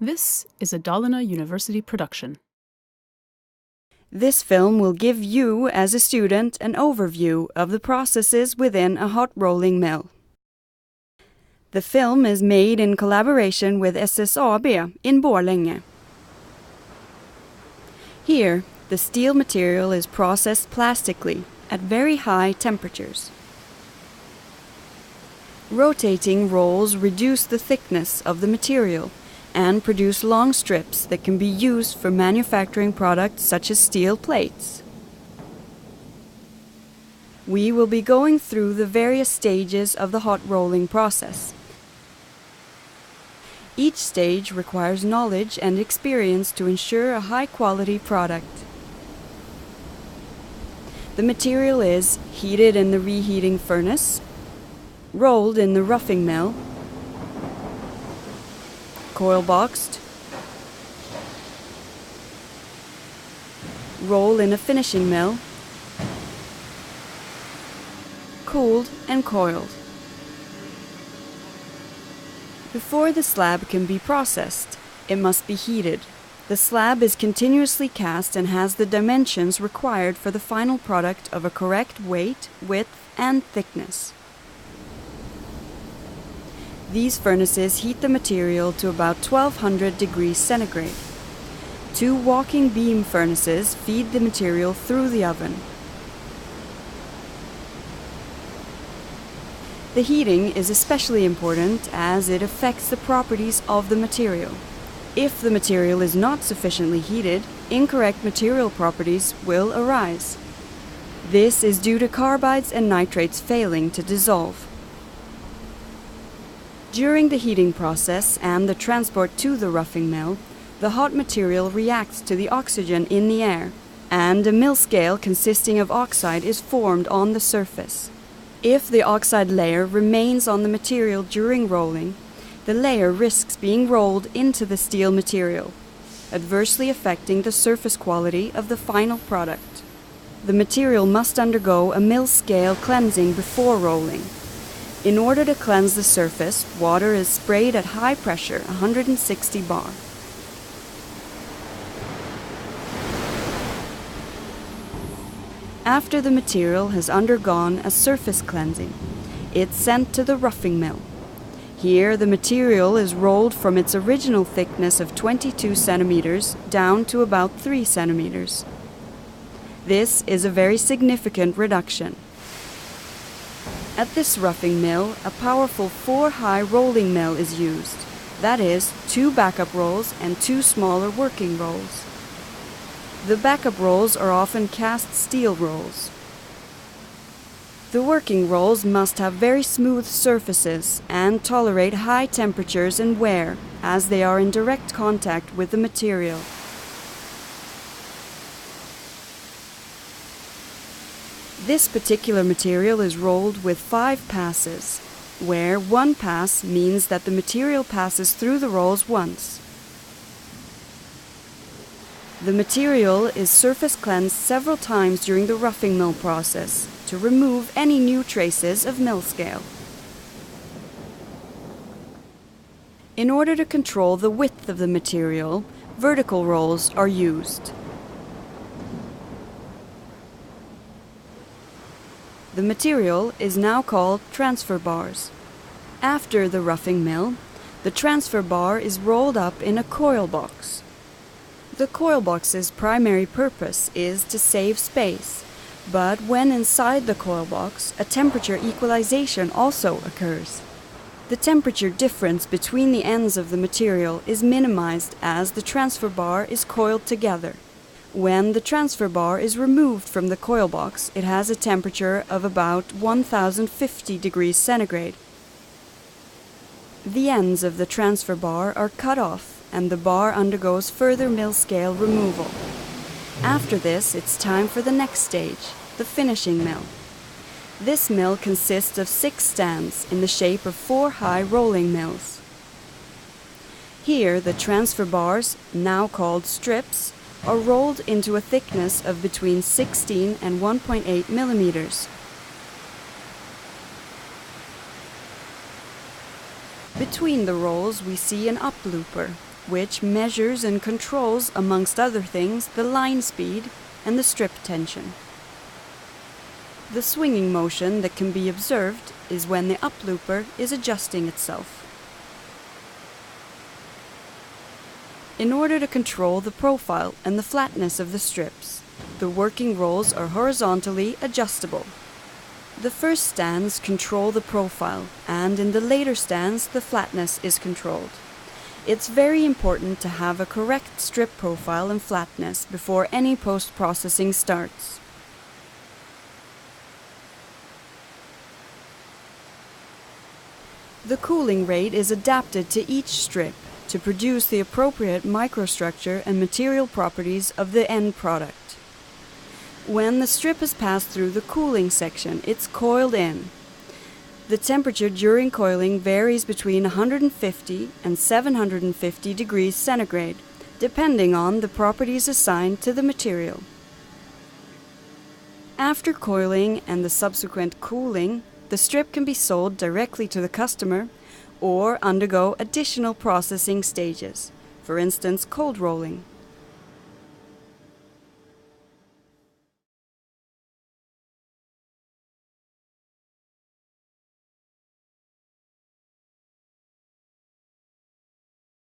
This is a Dalarna University production. This film will give you, as a student, an overview of the processes within a hot rolling mill. The film is made in collaboration with SSAB in Borlänge. Here, the steel material is processed plastically at very high temperatures. Rotating rolls reduce the thickness of the material and produce long strips that can be used for manufacturing products such as steel plates. We will be going through the various stages of the hot rolling process. Each stage requires knowledge and experience to ensure a high-quality product. The material is heated in the reheating furnace, rolled in the roughing mill, coil boxed, roll in a finishing mill, cooled and coiled. Before the slab can be processed, it must be heated. The slab is continuously cast and has the dimensions required for the final product of a correct weight, width, and thickness. These furnaces heat the material to about 1200 degrees centigrade. 2 walking beam furnaces feed the material through the oven. The heating is especially important as it affects the properties of the material. If the material is not sufficiently heated, incorrect material properties will arise. This is due to carbides and nitrates failing to dissolve. During the heating process and the transport to the roughing mill, the hot material reacts to the oxygen in the air, and a mill scale consisting of oxide is formed on the surface. If the oxide layer remains on the material during rolling, the layer risks being rolled into the steel material, adversely affecting the surface quality of the final product. The material must undergo a mill scale cleansing before rolling. In order to cleanse the surface, water is sprayed at high pressure, 160 bar. After the material has undergone a surface cleansing, it's sent to the roughing mill. Here, the material is rolled from its original thickness of 22 centimeters down to about 3 centimeters. This is a very significant reduction. At this roughing mill, a powerful 4-high rolling mill is used. That is, 2 backup rolls and 2 smaller working rolls. The backup rolls are often cast steel rolls. The working rolls must have very smooth surfaces and tolerate high temperatures and wear, as they are in direct contact with the material. This particular material is rolled with 5 passes, where 1 pass means that the material passes through the rolls once. The material is surface cleansed several times during the roughing mill process to remove any new traces of mill scale. In order to control the width of the material, vertical rolls are used. The material is now called transfer bars. After the roughing mill, the transfer bar is rolled up in a coil box. The coil box's primary purpose is to save space, but when inside the coil box, a temperature equalization also occurs. The temperature difference between the ends of the material is minimized as the transfer bar is coiled together. When the transfer bar is removed from the coil box, it has a temperature of about 1050 degrees centigrade. The ends of the transfer bar are cut off and the bar undergoes further mill scale removal. After this, it's time for the next stage, the finishing mill. This mill consists of 6 stands in the shape of 4 high rolling mills. Here, the transfer bars, now called strips, are rolled into a thickness of between 16 and 1.8 millimeters. Between the rolls we see an uplooper, which measures and controls, amongst other things, the line speed and the strip tension. The swinging motion that can be observed is when the uplooper is adjusting itself. In order to control the profile and the flatness of the strips, the working rolls are horizontally adjustable. The first stands control the profile, and in the later stands the flatness is controlled. It's very important to have a correct strip profile and flatness before any post-processing starts. The cooling rate is adapted to each strip to produce the appropriate microstructure and material properties of the end product. When the strip has passed through the cooling section, it's coiled in. The temperature during coiling varies between 150 and 750 degrees centigrade, depending on the properties assigned to the material. After coiling and the subsequent cooling, the strip can be sold directly to the customer or undergo additional processing stages, for instance cold rolling.